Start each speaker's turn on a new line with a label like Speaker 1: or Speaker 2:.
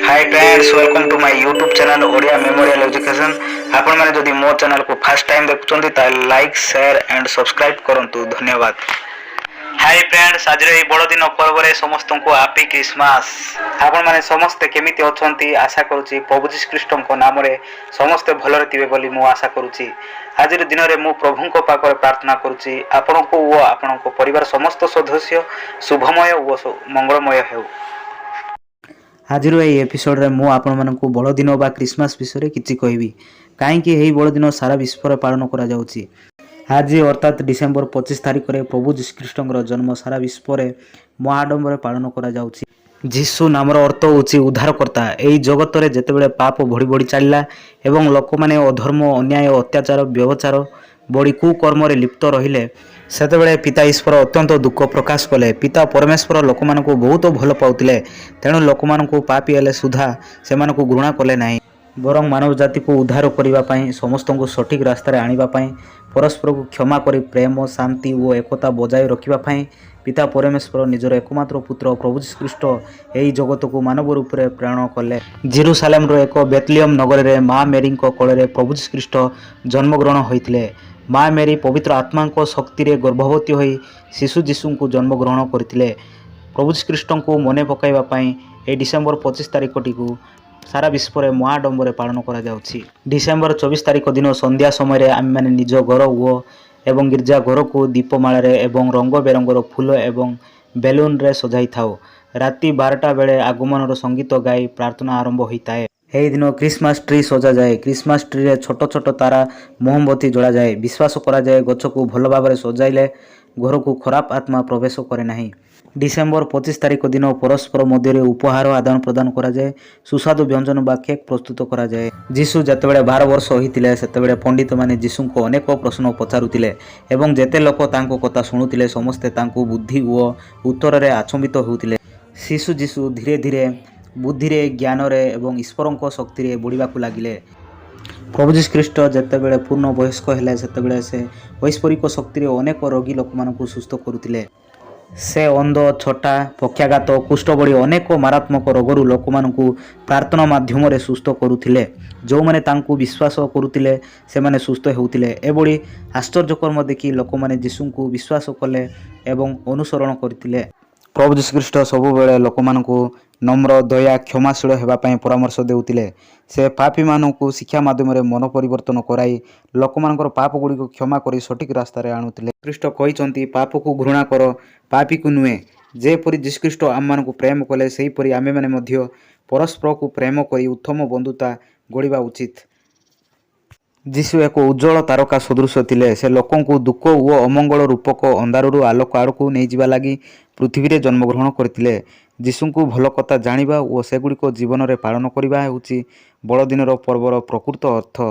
Speaker 1: Hi friends, welcome to my YouTube channel Odia memorial education. आपण माने जदि मो चैनल को फर्स्ट टाइम देखुचंती ताले लाइक शेयर एंड सब्सक्राइब करंतु। धन्यवाद। हाय फ्रेंड्स, आज ए बड़ दिन पर्व रे समस्त को हैप्पी क्रिसमस। आपण माने समस्त केमिति अछंती आशा करूची प्रभु जी ख्रीष्ट को नाम रे समस्त भलरे थिबे बोली मो आशा करूची। आज दिन रे मो प्रभु को पाकर प्रार्थना करूची आपण को ओ आपण को परिवार समस्त सदस्य शुभमय ओ मंगलमय हेउ। आज एपिसोड रे मु आपण मानकु बड़ दिन बा क्रिसमस विषय किछि कहबी काहेकि एही बड़ दिन सारा विश्व रे पालन करा जाउची। आज अर्थात डिसेंबर 25 तारिख रे प्रभु जीशु ख्रीष्टଙ୍କର जन्म सारा विश्व रे महाडम्बरे पालन करा जाउची। जीशु नामर अर्थ होची उद्धारकर्ता। एही जगत रे जेतेबेले पाप बढ़ी बढ़ी चलला एवं लोक माने अधर्म अन्याय अत्याचार व्यवचार बड़ी कुकर्म रे लिप्त रहिले सेतेबेले पिता ईश्वर अत्यंत दुख प्रकाश कले। पिता परमेश्वर लोक मानकु बहुत भल पाउतिले, तेणु लोक मानकु पापी हेले सुधा सेमानकु घृणा कले नाही, बरं मानव जाति को उद्धार करिबा पई समस्त को सठिक रास्ता रे आनिबा पई परस्पर को क्षमा करी प्रेम शांति और एकता बजाय रखिबा पई पिता परमेश्वर निजर एकमात्र पुत्र प्रभु यीशु ख्रीष्ट एही जगत को मानव रूप रे प्रेरण कले। जेरूसालेम रो एक बेथलेहम नगर रे मां मेरी को कोल रे प्रभु यीशु ख्रीष्ट जन्मग्रहण होइतिले। मां मेरी पवित्र आत्मा को शक्ति रे गर्भवती होई शिशु जीशु को जन्मग्रहण करथिले। प्रभु यीशु ख्रीष्ट को मने पकाइबा पई ए डिसेंबर 25 तारिख को सारा विश्व में महाडम्बरे पालन करा जाउछि। डिसेंबर 24 तारिख दिन संध्या समय आम मैंने निज घर एवं गिरजा घर को दीपमाल एवं रंग बेरंगर फूल एवं बेलून रे सजाई थाओ। राति 12टा बेले आगमन संगीत गाई प्रार्थना आरंभ होता है। यही दिन क्रिसमस ट्री सजा जाए। क्रिसमस ट्री रे छोट छोट तारा मोमबत्ती जला जाए। विश्वास करा जाए गछ को भल भाव सजाइले घर को खराब आत्मा प्रवेश करे नहीं। डिसेंबर 25 तारिख दिन परस्पर मध्य उपहार आदान प्रदान करा जाए। सुस्वादु व्यंजन बा केक प्रस्तुत करा जाए। जीशु जेतेबेले 12 वर्ष होइतिले सेतेबेले पंडित माने जीशु को अनेक प्रश्न पचारुतिले एवं जेते लोक तांको कथा शुणुतिले समस्ते तांको बुद्धि और उत्तर रे आचंबित होउतिले। शिशु जीशु धीरे धीरे बुद्धि रे ज्ञान रे एवं ईश्वरଙ୍କ शक्ति रे बढ़िबाकु लागिले। प्रभु यीशु ख्रीष्ट जेतेबेले पूर्ण वयस्क हेले सेतेबेले से ऐश्वरिक शक्ति रे अनेक रोगी लोक मानकु सुस्थ करुतिले। से अंध छटा पक्षाघात कुष्ठ बड़ी अनेक मारात्मक रोगरू लोक मानकु प्रार्थना माध्यम रे सुस्थ करुथिले। जो माने तांकु विश्वास करुथिले से माने सुस्थ हेउथिले। एबोली आश्चर्य कर्म देखि लोक माने जीशु को विश्वास कले एवं अनुसरण करथिले। प्रभु यीशु ख्रीष्ट सब बेले लोक मानकु नम्र दया क्षमाशील हेबा पई परामर्श देउथिले। से पापी मानकु शिक्षा माध्यम रे मन परिवर्तन कराई लोक मानकर पाप गुडी को क्षमा करी सठिक रास्ता रे आनुथिले। ख्रीष्ट कहिसंती पाप को घृणा कर पापी को नुहे। जे परि यीशु ख्रीष्ट आम मानकु प्रेम कले सेही परि आमे माने मध्य परस्पर को प्रेम करी उत्तम बंधुता गढ़िबा उचित। जीशु एक उज्जवल तारका सदृश थिले। से लोकंकु दुख और अमंगल रूपक अंधारु आलोक आड़कू नहीं जिबा लागी पृथ्वी रे जन्मग्रहण करथिले। जीशुंकु भल कथा जानिबा और सेगुड़िक जीवन रे पालन करिबा हेउची बड़ दिनर पर्वर प्रकृत अर्थ।